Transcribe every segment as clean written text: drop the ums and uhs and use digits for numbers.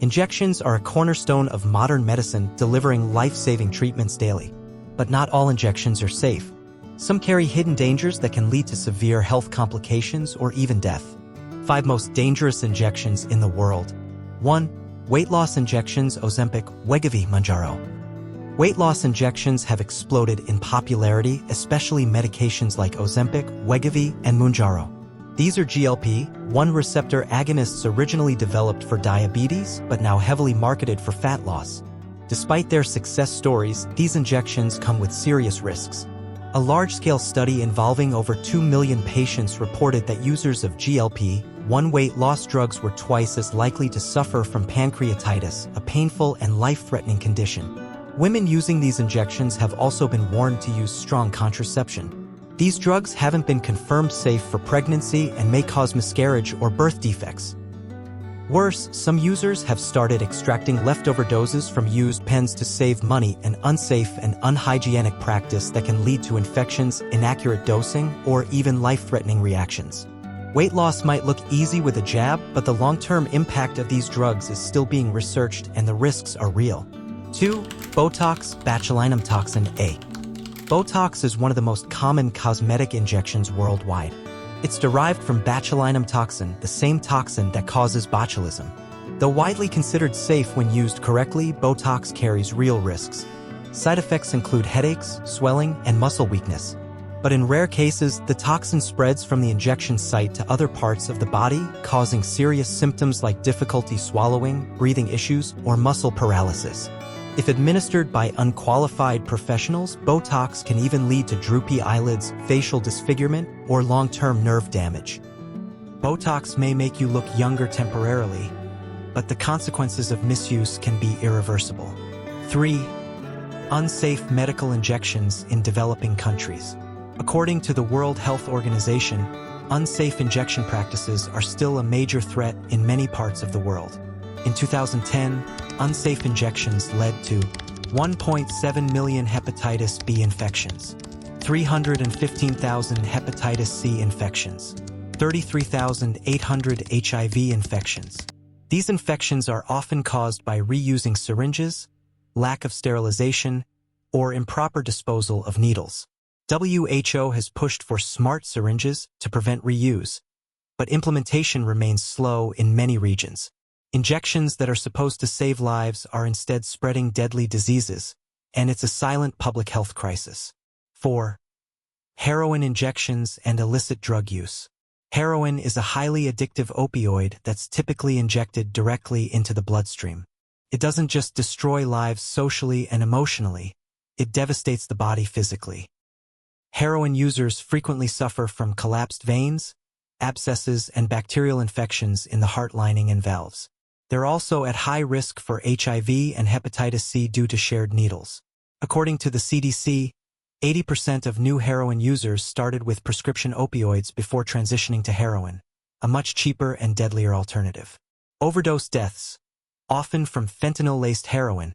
Injections are a cornerstone of modern medicine, delivering life-saving treatments daily. But not all injections are safe. Some carry hidden dangers that can lead to severe health complications or even death. 5 most dangerous injections in the world. 1. Weight loss injections: Ozempic, Wegovy, Mounjaro. Weight loss injections have exploded in popularity, especially medications like Ozempic, Wegovy, and Mounjaro. These are GLP-1 receptor agonists originally developed for diabetes but now heavily marketed for fat loss. Despite their success stories, these injections come with serious risks. A large-scale study involving over 2 million patients reported that users of GLP-1 weight loss drugs were twice as likely to suffer from pancreatitis, a painful and life-threatening condition. Women using these injections have also been warned to use strong contraception. These drugs haven't been confirmed safe for pregnancy and may cause miscarriage or birth defects. Worse, some users have started extracting leftover doses from used pens to save money, an unsafe and unhygienic practice that can lead to infections, inaccurate dosing, or even life-threatening reactions. Weight loss might look easy with a jab, but the long-term impact of these drugs is still being researched and the risks are real. 2. Botox, Botulinum Toxin A. Botox is one of the most common cosmetic injections worldwide. It's derived from botulinum toxin, the same toxin that causes botulism. Though widely considered safe when used correctly, Botox carries real risks. Side effects include headaches, swelling, and muscle weakness. But in rare cases, the toxin spreads from the injection site to other parts of the body, causing serious symptoms like difficulty swallowing, breathing issues, or muscle paralysis. If administered by unqualified professionals, Botox can even lead to droopy eyelids, facial disfigurement, or long-term nerve damage. Botox may make you look younger temporarily, but the consequences of misuse can be irreversible. 3. Unsafe medical injections in developing countries. According to the World Health Organization, unsafe injection practices are still a major threat in many parts of the world. In 2010, unsafe injections led to 1.7 million hepatitis B infections, 315,000 hepatitis C infections, 33,800 HIV infections. These infections are often caused by reusing syringes, lack of sterilization, or improper disposal of needles. WHO has pushed for smart syringes to prevent reuse, but implementation remains slow in many regions. Injections that are supposed to save lives are instead spreading deadly diseases, and it's a silent public health crisis. 4. Heroin injections and illicit drug use. Heroin is a highly addictive opioid that's typically injected directly into the bloodstream. It doesn't just destroy lives socially and emotionally, it devastates the body physically. Heroin users frequently suffer from collapsed veins, abscesses, and bacterial infections in the heart lining and valves. They're also at high risk for HIV and hepatitis C due to shared needles. According to the CDC, 80% of new heroin users started with prescription opioids before transitioning to heroin, a much cheaper and deadlier alternative. Overdose deaths, often from fentanyl-laced heroin,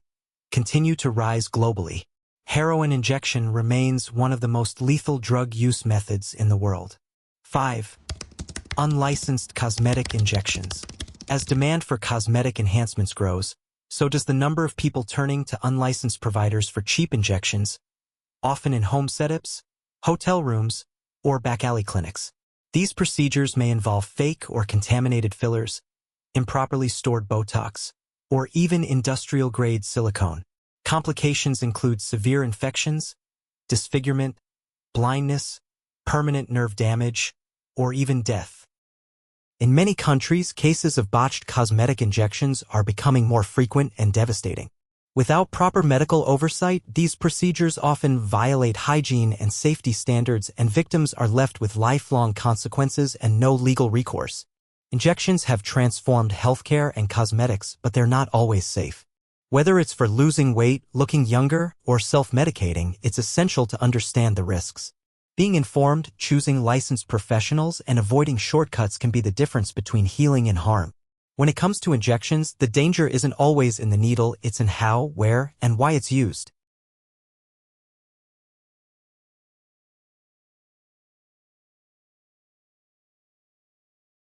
continue to rise globally. Heroin injection remains one of the most lethal drug use methods in the world. 5. Unlicensed cosmetic injections. As demand for cosmetic enhancements grows, so does the number of people turning to unlicensed providers for cheap injections, often in home setups, hotel rooms, or back-alley clinics. These procedures may involve fake or contaminated fillers, improperly stored Botox, or even industrial-grade silicone. Complications include severe infections, disfigurement, blindness, permanent nerve damage, or even death. In many countries, cases of botched cosmetic injections are becoming more frequent and devastating. Without proper medical oversight, these procedures often violate hygiene and safety standards, and victims are left with lifelong consequences and no legal recourse. Injections have transformed healthcare and cosmetics, but they're not always safe. Whether it's for losing weight, looking younger, or self-medicating, it's essential to understand the risks. Being informed, choosing licensed professionals, and avoiding shortcuts can be the difference between healing and harm. When it comes to injections, the danger isn't always in the needle, it's in how, where, and why it's used.